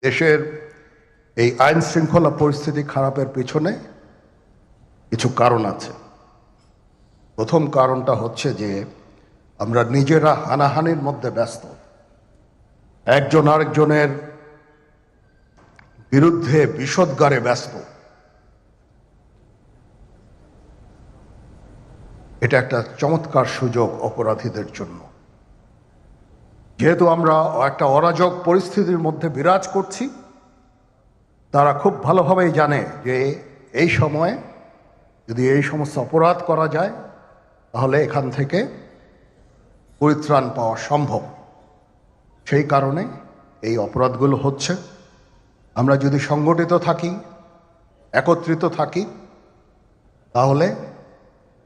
দেশের এই আইন শৃঙ্খলা পরিস্থিতি খারাপের পিছনে কিছু কারণ আছে। প্রথম কারণটা হচ্ছে যে আমরা নিজেরা হানাহানির মধ্যে ব্যস্ত, একজন আরেকজনের বিরুদ্ধে বিষোদ্গারে ব্যস্ত। এটা একটা চমৎকার সুযোগ অপরাধীদের জন্য। যেহেতু আমরা একটা অরাজক পরিস্থিতির মধ্যে বিরাজ করছি, তারা খুব ভালোভাবেই জানে যে এই সময়ে যদি এই সমস্ত অপরাধ করা যায় তাহলে এখান থেকে পরিত্রাণ পাওয়া সম্ভব। সেই কারণে এই অপরাধগুলো হচ্ছে। আমরা যদি সংগঠিত থাকি, একত্রিত থাকি, তাহলে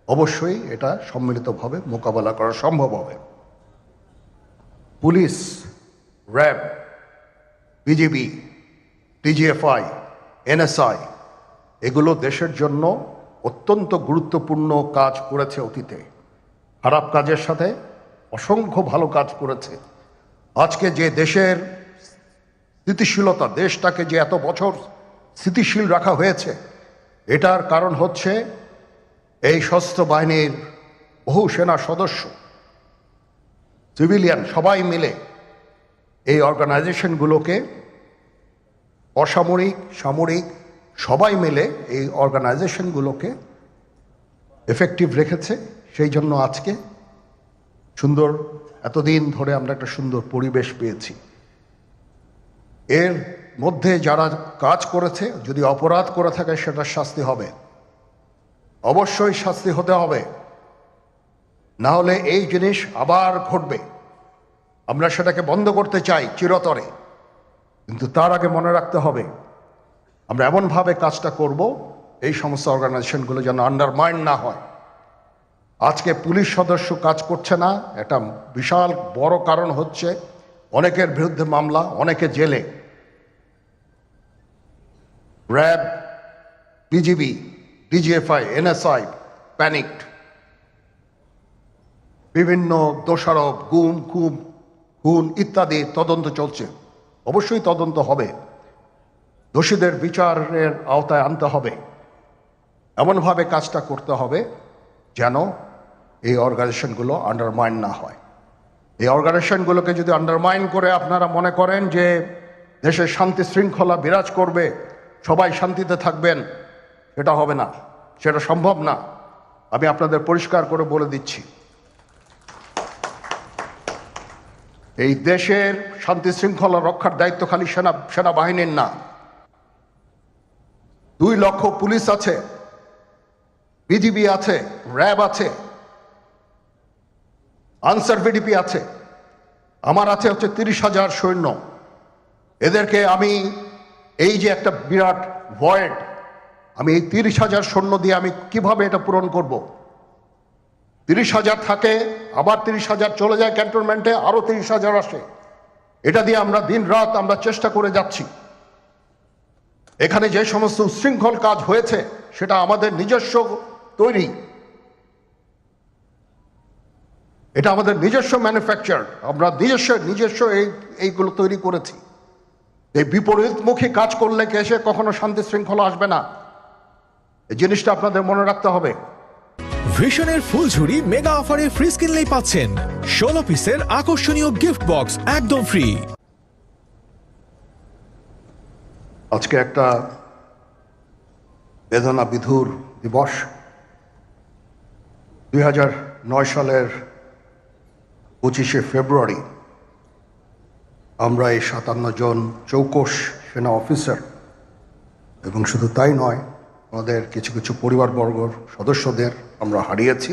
অবশ্যই এটা সম্মিলিতভাবে মোকাবেলা করা সম্ভব হবে। Police, RAB, BGB, DGFI, NSI এগুলো দেশের জন্য অত্যন্ত গুরুত্বপূর্ণ কাজ করেছে অতীতে। খারাপ কাজের সাথে অসংখ্য ভালো কাজ করেছে। আজকে যে দেশের স্থিতিশীলতা, দেশটাকে যে এত বছর স্থিতিশীল রাখা হয়েছে, এটার কারণ হচ্ছে এই সশস্ত্র বাহিনীর বহু সেনা সদস্য, সিভিলিয়ান সবাই মিলে এই অর্গানাইজেশনগুলোকে, অসামরিক, সামরিক সবাই মিলে এই অর্গানাইজেশনগুলোকে এফেক্টিভ রেখেছে। সেই জন্য আজকে সুন্দর, এতদিন ধরে আমরা একটা সুন্দর পরিবেশ পেয়েছি। এর মধ্যে যারা কাজ করেছে, যদি অপরাধ করে থাকে সেটা শাস্তি হবে, অবশ্যই শাস্তি হতে হবে। না হলে এই জিনিস আবার ঘটবে। আমরা সেটাকে বন্ধ করতে চাই চিরতরে, কিন্তু তার আগে মনে রাখতে হবে আমরা এমনভাবে কাজটা করব এই সমস্ত অর্গানাইজেশনগুলো যেন আন্ডারমাইন না হয়। আজকে পুলিশ সদস্য কাজ করছে না, একটা বিশাল বড় কারণ হচ্ছে অনেকের বিরুদ্ধে মামলা, অনেকে জেলে। RAB, BGB, DGFI, NSI panicked. বিভিন্ন দোষারোপ, গুম, খুন ইত্যাদি তদন্ত চলছে। অবশ্যই তদন্ত হবে, দোষীদের বিচারের আওতায় আনতে হবে। এমনভাবে কাজটা করতে হবে যেন এই অর্গানাইজেশনগুলো আন্ডারমাইন না হয়। এই অর্গানাইজেশনগুলোকে যদি আন্ডারমাইন করে আপনারা মনে করেন যে দেশের শান্তি শৃঙ্খলা বিরাজ করবে, সবাই শান্তিতে থাকবেন, সেটা হবে না, সেটা সম্ভব না। আমি আপনাদের পরিষ্কার করে বলে দিচ্ছি, এই দেশের শান্তি শৃঙ্খলা রক্ষার দায়িত্ব খালি সেনাবাহিনীর না। 2 লক্ষ পুলিশ আছে, বিজিবি আছে, র্যাব আছে, আনসার ভিডিপি আছে, আমার আছে হচ্ছে 30,000 সৈন্য। এদেরকে আমি এই যে একটা বিরাট ভয়েড, আমি এই 30,000 সৈন্য দিয়ে আমি কিভাবে এটা পূরণ করব? 30,000 থাকে, আবার 30,000 চলে যায় ক্যান্টনমেন্টে, আরো 30,000 আসে। এটা দিয়ে আমরা দিন রাত আমরা চেষ্টা করে যাচ্ছি। এখানে যে সমস্ত উচ্ছৃঙ্খল কাজ হয়েছে সেটা আমাদের নিজস্ব তৈরি, এটা আমাদের নিজস্ব ম্যানুফ্যাকচার, আমরা নিজস্ব এইগুলো তৈরি করেছি। এই বিপরীতমুখী কাজ করলে এসে কখনো শান্তি শৃঙ্খলা আসবে না। এই জিনিসটা আপনাদের মনে রাখতে হবে। ভিশনের ফুলঝুরি মেগা অফারে ফ্রিজ কিনলেই পাচ্ছেন 16 পিসের আকর্ষণীয় গিফট বক্স একদম ফ্রি। আজকে একটা বেদনা বিধুর দিবস। 2009 সালের 25শে ফেব্রুয়ারি আমরা এই 57 জন চৌকস সেনা অফিসার, এবং শুধু তাই নয়, আমাদের কিছু কিছু পরিবারবর্গর সদস্যদের আমরা হারিয়েছি।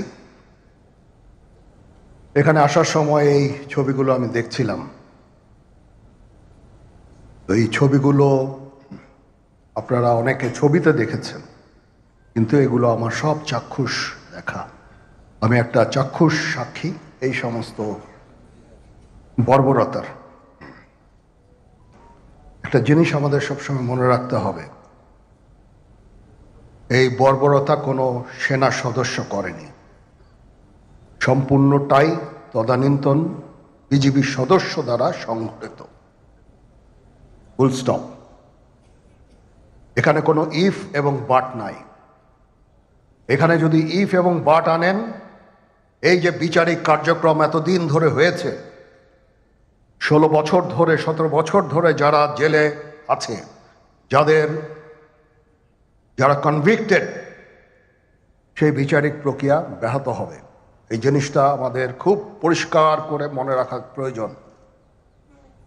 এখানে আসার সময় এই ছবিগুলো আমি দেখছিলাম। তো এই ছবিগুলো আপনারা অনেকে ছবিতে দেখেছেন, কিন্তু এগুলো আমার সব চাক্ষুষ দেখা। আমি একটা চাক্ষুষ সাক্ষী এই সমস্ত বর্বরতার। একটা জিনিস আমাদের সবসময় মনে রাখতে হবে, এই বর্বরতা কোনো সেনা সদস্য করেনি, সম্পূর্ণটাই তদানীন্তন বিজিবি সদস্য দ্বারা সংঘটিত। Full stop. এখানে কোনো ইফ এবং বাট নাই। এখানে যদি ইফ এবং বাট আনেন, এই যে বিচারিক কার্যক্রম এতদিন ধরে হয়েছে, 16 বছর ধরে 17 বছর ধরে যারা জেলে আছে, যারা কনভিক্টেড, সেই বিচারিক প্রক্রিয়া ব্যাহত হবে। এই জিনিসটা আমাদের খুব পরিষ্কার করে মনে রাখা প্রয়োজন।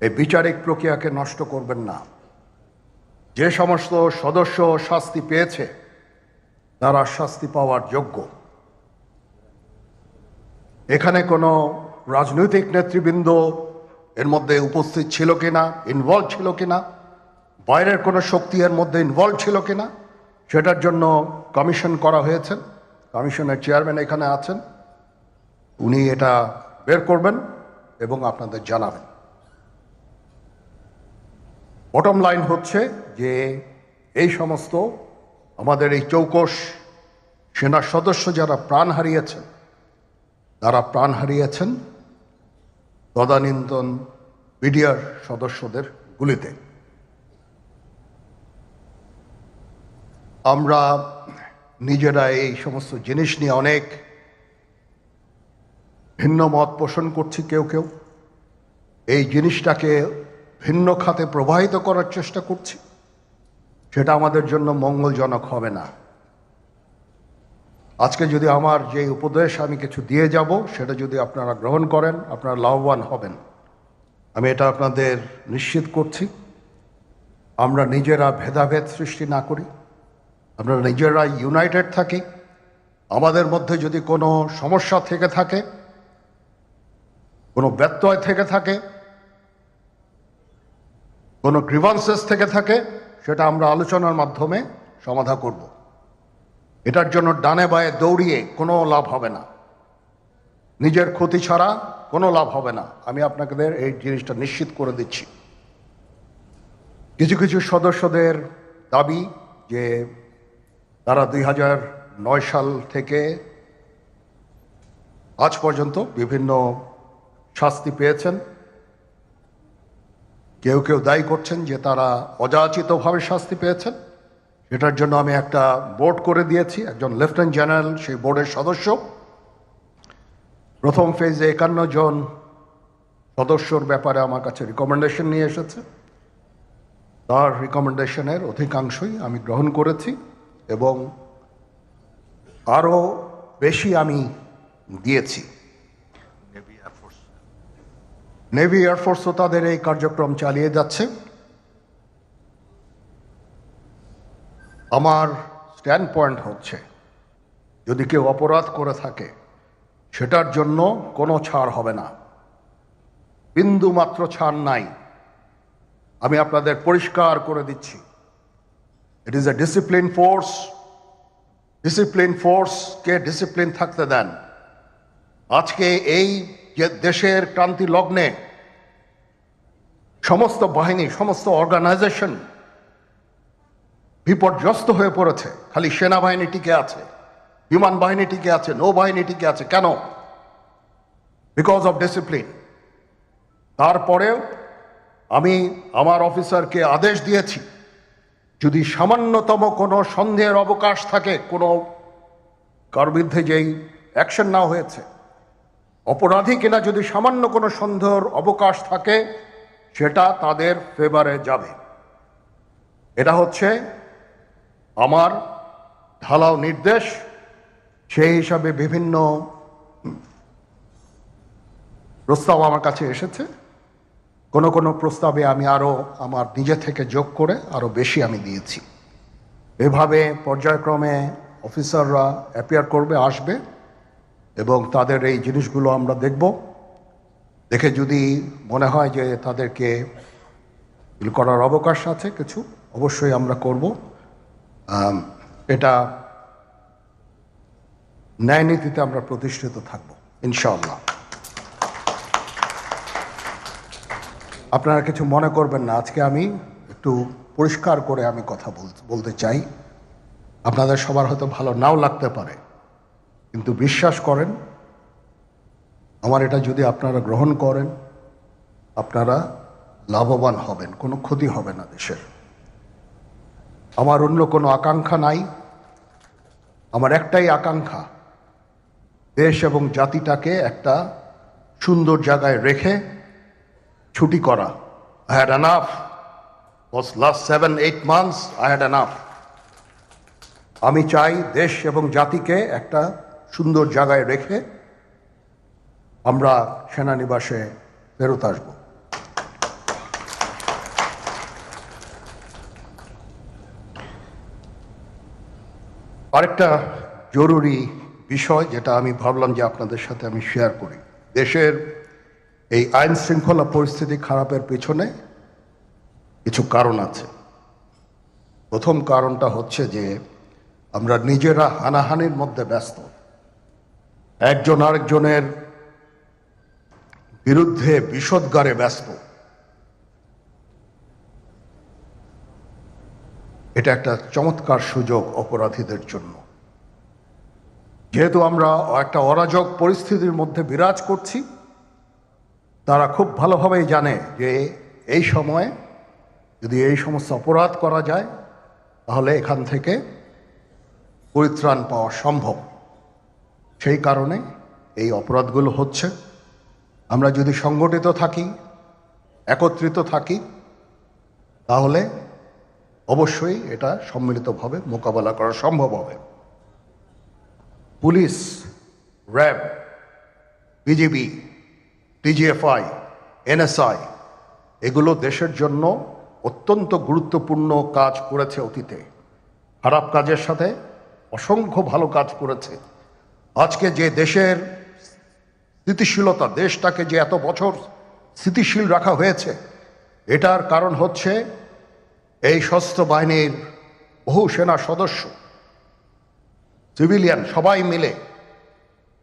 এই বিচারিক প্রক্রিয়াকে নষ্ট করবেন না। যে সমস্ত সদস্য শাস্তি পেয়েছে তারা শাস্তি পাওয়ার যোগ্য। এখানে কোনো রাজনৈতিক নেতৃবৃন্দ এর মধ্যে উপস্থিত ছিল কিনা, ইনভলভ ছিল কিনা, বাইরের কোনো শক্তি এর মধ্যে ইনভলভ ছিল কিনা, সেটার জন্য কমিশন করা হয়েছে। কমিশনের চেয়ারম্যান এখানে আছেন, উনি এটা বের করবেন এবং আপনাদের জানাবেন। বটম লাইন হচ্ছে যে এই সমস্ত আমাদের এই চৌকস সেনা সদস্য যারা প্রাণ হারিয়েছেন, তারা প্রাণ হারিয়েছেন তদানীন্তন বিডিআর সদস্যদের গুলিতে। আমরা নিজেরা এই সমস্ত জিনিস নিয়ে অনেক ভিন্ন মত পোষণ করছি। কেউ কেউ এই জিনিসটাকে ভিন্ন খাতে প্রবাহিত করার চেষ্টা করছি। সেটা আমাদের জন্য মঙ্গলজনক হবে না। আজকে যদি আমার যে উপদেশ আমি কিছু দিয়ে যাব, সেটা যদি আপনারা গ্রহণ করেন, আপনারা লাভবান হবেন, আমি এটা আপনাদের নিশ্চিত করছি। আমরা নিজেরা ভেদাভেদ সৃষ্টি না করি, আমরা নিজেরা ইউনাইটেড থাকি। আমাদের মধ্যে যদি কোনো সমস্যা থেকে থাকে, কোনো ব্যত্যয় থেকে থাকে, কোনো গ্রিভান্সেস থেকে থাকে, সেটা আমরা আলোচনার মাধ্যমে সমাধান করব। এটার জন্য ডানে বায়ে দৌড়িয়ে কোনো লাভ হবে না, নিজের ক্ষতি ছাড়া কোনো লাভ হবে না। আমি আপনাদের এই জিনিসটা নিশ্চিত করে দিচ্ছি। কিছু কিছু সদস্যদের দাবি যে তারা 2009 সাল থেকে আজ পর্যন্ত বিভিন্ন শাস্তি পেয়েছেন। কেউ কেউ দায়ী করছেন যে তারা অযাচিতভাবে শাস্তি পেয়েছেন। সেটার জন্য আমি একটা বোর্ড করে দিয়েছি, একজন লেফটেন্যান্ট জেনারেল সেই বোর্ডের সদস্য। প্রথম ফেজে 51 জন সদস্যর ব্যাপারে আমার কাছে রিকমেন্ডেশন নিয়ে এসেছে। তার রিকমেন্ডেশনের অধিকাংশই আমি গ্রহণ করেছি এবং আরও বেশি আমি দিয়েছি। নেভি এয়ারফোর্সও তাদের এই কার্যক্রম চালিয়ে যাচ্ছে। আমার স্ট্যান্ড পয়েন্ট হচ্ছে, যদি কেউ অপরাধ করে থাকে সেটার জন্য কোনো ছাড় হবে না, বিন্দু মাত্র ছাড় নাই। আমি আপনাদের পরিষ্কার করে দিচ্ছি, it is a discipline force. Discipline ফোর্সকে ডিসিপ্লিন থাকতে দেন। আজকে এই যে দেশের ক্রান্তি লগ্নে সমস্ত বাহিনী, সমস্ত অর্গানাইজেশন বিপর্যস্ত হয়ে পড়েছে। খালি সেনাবাহিনী টিকে আছে, বিমান বাহিনী টিকে আছে, নৌবাহিনী টিকে আছে। কেন? Because of discipline. তারপরেও আমি আমার অফিসারকে আদেশ দিয়েছি, যদি সামান্যতম কোনো সন্দেহের অবকাশ থাকে, কোনো কার বিরুদ্ধে যেই অ্যাকশন নেওয়া হয়েছে, অপরাধী কিনা যদি সামান্য কোনো সন্দেহের অবকাশ থাকে, সেটা তাদের ফেভারে যাবে। এটা হচ্ছে আমার ঢালাও নির্দেশ। সেই হিসাবে বিভিন্ন প্রস্তাব আমার কাছে এসেছে। কোনো কোনো প্রস্তাবে আমি আরও আমার নিজে থেকে যোগ করে আরও বেশি আমি দিয়েছি। এভাবে পর্যায়ক্রমে অফিসাররা অ্যাপিয়ার করবে, আসবে এবং তাদের এই জিনিসগুলো আমরা দেখব। দেখে যদি মনে হয় যে তাদেরকে করার অবকাশ আছে কিছু, অবশ্যই আমরা করব। এটা ন্যায় নীতিতে আমরা প্রতিষ্ঠিত থাকব ইনশাআল্লাহ। আপনারা কিছু মনে করবেন না, আজকে আমি একটু পরিষ্কার করে আমি কথা বলতে চাই। আপনাদের সবার হয়তো ভালো নাও লাগতে পারে, কিন্তু বিশ্বাস করেন, আমার এটা যদি আপনারা গ্রহণ করেন, আপনারা লাভবান হবেন, কোনো ক্ষতি হবে না দেশের। আমার অন্য কোনো আকাঙ্ক্ষা নাই। আমার একটাই আকাঙ্ক্ষা, দেশ এবং জাতিটাকে একটা সুন্দর জায়গায় রেখে ছুটি করা। I had enough. Was last 7-8 months I had enough. আমি চাই দেশ এবং জাতিকে একটা সুন্দর জায়গায় রেখে আমরা সেনানিবাসে ফেরত আসব। আরেকটা জরুরি বিষয় যেটা আমি ভাবলাম যে আপনাদের সাথে আমি শেয়ার করি। দেশের এই আইন শৃঙ্খলা পরিস্থিতি খারাপের পেছনে কিছু কারণ আছে। প্রথম কারণটা হচ্ছে যে আমরা নিজেরা হানাহানির মধ্যে ব্যস্ত, একজন আরেকজনের বিরুদ্ধে বিষোদ্গারে ব্যস্ত। এটা একটা চমৎকার সুযোগ অপরাধীদের জন্য। যেহেতু আমরা একটা অরাজক পরিস্থিতির মধ্যে বিরাজ করছি, তারা খুব ভালোভাবেই জানে যে এই সময়ে যদি এই সমস্ত অপরাধ করা যায় তাহলে এখান থেকে পরিত্রাণ পাওয়া সম্ভব। সেই কারণে এই অপরাধগুলো হচ্ছে। আমরা যদি সংগঠিত থাকি, একত্রিত থাকি, তাহলে অবশ্যই এটা সম্মিলিতভাবে মোকাবেলা করা সম্ভব হবে। Police, RAB, BGB, DGFI, NSI এগুলো দেশের জন্য অত্যন্ত গুরুত্বপূর্ণ কাজ করেছে অতীতে। খারাপ কাজের সাথে অসংখ্য ভালো কাজ করেছে। আজকে যে দেশের স্থিতিশীলতা, দেশটাকে যে এত বছর স্থিতিশীল রাখা হয়েছে, এটার কারণ হচ্ছে এই সশস্ত্র বাহিনীর বহু সেনা সদস্য, সিভিলিয়ান সবাই মিলে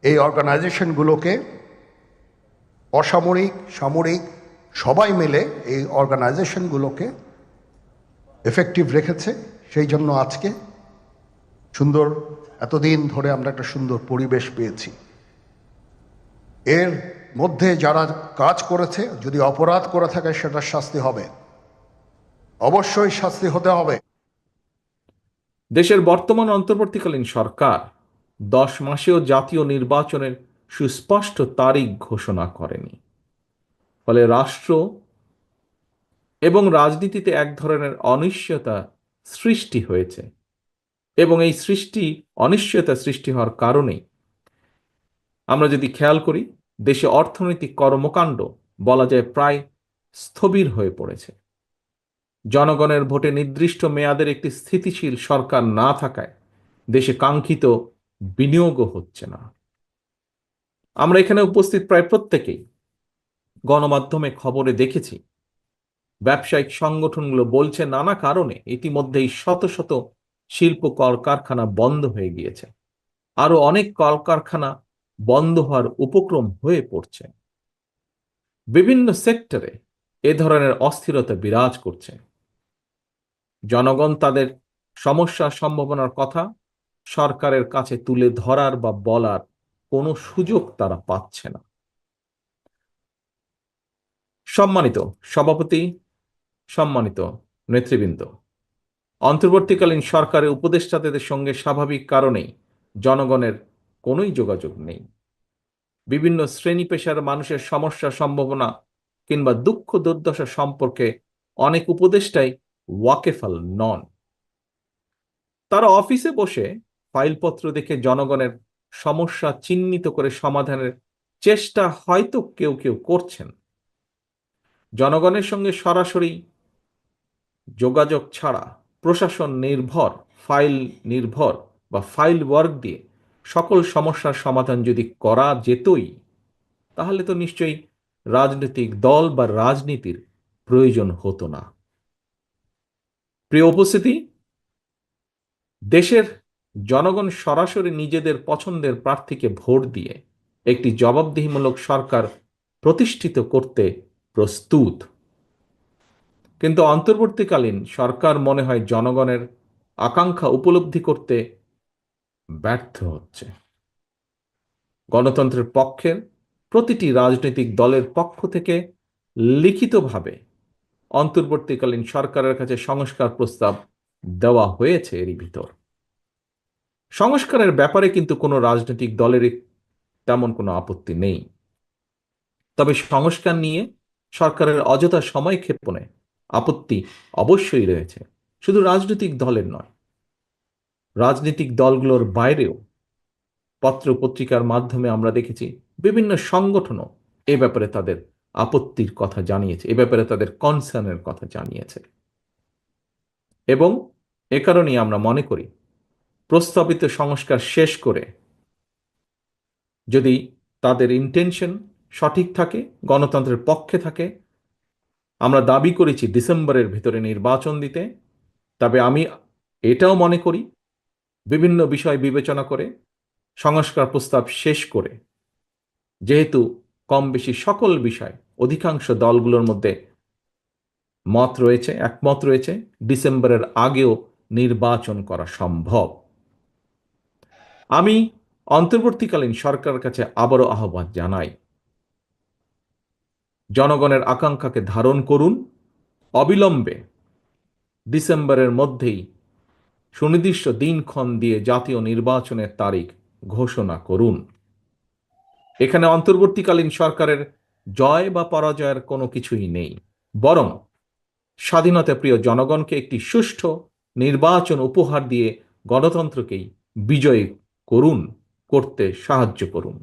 এই অর্গানাইজেশনগুলোকে, অসামরিক, সামরিক সবাই মিলে এই অর্গানাইজেশনগুলোকে এফেক্টিভ রেখেছে। সেই জন্য আজকে সুন্দর, এতদিন ধরে আমরা একটা সুন্দর পরিবেশ পেয়েছি। এর মধ্যে যারা কাজ করেছে, যদি অপরাধ করে থাকে সেটা শাস্তি হবে, অবশ্যই শাস্তি হতে হবে। দেশের বর্তমান অন্তর্বর্তীকালীন সরকার 10 মাসেও জাতীয় নির্বাচনের সুস্পষ্ট তারিখ ঘোষণা করেনি। ফলে রাষ্ট্র এবং রাজনীতিতে এক ধরনের অনিশ্চয়তা সৃষ্টি হয়েছে, এবং এই অনিশ্চয়তা সৃষ্টি হওয়ার কারণেই আমরা যদি খেয়াল করি, দেশে অর্থনৈতিক কর্মকাণ্ড বলা যায় প্রায় স্থবির হয়ে পড়েছে। জনগণের ভোটে নির্দিষ্ট মেয়াদের একটি স্থিতিশীল সরকার না থাকায় দেশে কাঙ্ক্ষিত বিনিয়োগও হচ্ছে না। আমরা এখানে উপস্থিত প্রায় প্রত্যেকেই গণমাধ্যমে খবরে দেখেছি, ব্যবসায়িক সংগঠনগুলো বলছে নানা কারণে ইতিমধ্যেই শত শত শিল্প কলকারখানা বন্ধ হয়ে গিয়েছে। আরো অনেক কলকারখানা বন্ধ হওয়ার উপক্রম হয়ে পড়ছে। বিভিন্ন সেক্টরে এ ধরনের অস্থিরতা বিরাজ করছে। জনগণ তাদের সমস্যার সম্ভাবনার কথা সরকারের কাছে তুলে ধরার বা বলার কোনো সুযোগ তারা পাচ্ছে না। সম্মানিত সভাপতি, সম্মানিত নেতৃবৃন্দ, অন্তর্বর্তীকালীন সরকারের উপদেষ্টাদের সঙ্গে স্বাভাবিক কারণেই জনগণের কোনোই যোগাযোগ নেই। বিভিন্ন শ্রেণী পেশার মানুষের সমস্যা, সম্ভাবনা কিংবা দুঃখ দুর্দশা সম্পর্কে অনেক উপদেষ্টাই ওয়াকেফাল নন। তারা অফিসে বসে ফাইলপত্র দেখে জনগণের সমস্যা চিহ্নিত করে সমাধানের চেষ্টা হয়তো কেউ কেউ করছেন। জনগণের সঙ্গে সরাসরি যোগাযোগ ছাড়া প্রশাসন নির্ভর, ফাইল নির্ভর বা ফাইল ওয়ার্ক দিয়ে সকল সমস্যার সমাধান যদি করা যেতই, তাহলে তো নিশ্চয়ই রাজনৈতিক দল বা রাজনীতির প্রয়োজন হতো না। প্রিয় উপস্থিতি, দেশের জনগণ সরাসরি নিজেদের পছন্দের প্রার্থীকে ভোট দিয়ে একটি জবাবদিহিমূলক সরকার প্রতিষ্ঠিত করতে প্রস্তুত। কিন্তু অন্তর্বর্তীকালীন সরকার মনে হয় জনগণের আকাঙ্ক্ষা উপলব্ধি করতে ব্যর্থ হচ্ছে। গণতন্ত্রের পক্ষের প্রতিটি রাজনৈতিক দলের পক্ষ থেকে লিখিতভাবে অন্তর্বর্তীকালীন সরকারের কাছে সংস্কার প্রস্তাব দেওয়া হয়েছে এরই ভিতর। সংস্কারের ব্যাপারে কিন্তু কোনো রাজনৈতিক দলেরই তেমন কোনো আপত্তি নেই। তবে সংস্কার নিয়ে সরকারের অযথা সময় ক্ষেপণে আপত্তি অবশ্যই রয়েছে, শুধু রাজনৈতিক দলের নয়, রাজনৈতিক দলগুলোর বাইরেও পত্র পত্রিকার মাধ্যমে আমরা দেখেছি বিভিন্ন সংগঠনও এ ব্যাপারে তাদের আপত্তির কথা জানিয়েছে, এ ব্যাপারে তাদের কনসার্নের কথা জানিয়েছে। এবং এ কারণেই আমরা মনে করি প্রস্তাবিত সংস্কার শেষ করে যদি তাদের ইন্টেনশন সঠিক থাকে, গণতন্ত্রের পক্ষে থাকে, আমরা দাবি করেছি ডিসেম্বরের ভিতরে নির্বাচন দিতে, তবে আমি এটাও মনে করি বিভিন্ন বিষয় বিবেচনা করে সংস্কার প্রস্তাব শেষ করে, যেহেতু কম বেশি সকল বিষয় অধিকাংশ দলগুলোর মধ্যে একমত রয়েছে, ডিসেম্বরের আগেও নির্বাচন করা সম্ভব। আমি অন্তর্বর্তীকালীন সরকারের কাছে আবারও আহ্বান জানাই, জনগণের আকাঙ্ক্ষাকে ধারণ করুন, অবিলম্বে ডিসেম্বরের মধ্যেই সুনির্দিষ্ট দিনক্ষণ দিয়ে জাতীয় নির্বাচনের তারিখ ঘোষণা করুন। এখানে অন্তর্বর্তীকালীন সরকারের জয় বা পরাজয়ের কোনো কিছুই নেই, বরং স্বাধীনতা প্রিয় জনগণকে একটি সুষ্ঠু নির্বাচন উপহার দিয়ে গণতন্ত্রকেই বিজয়ী করতে সাহায্য করুন।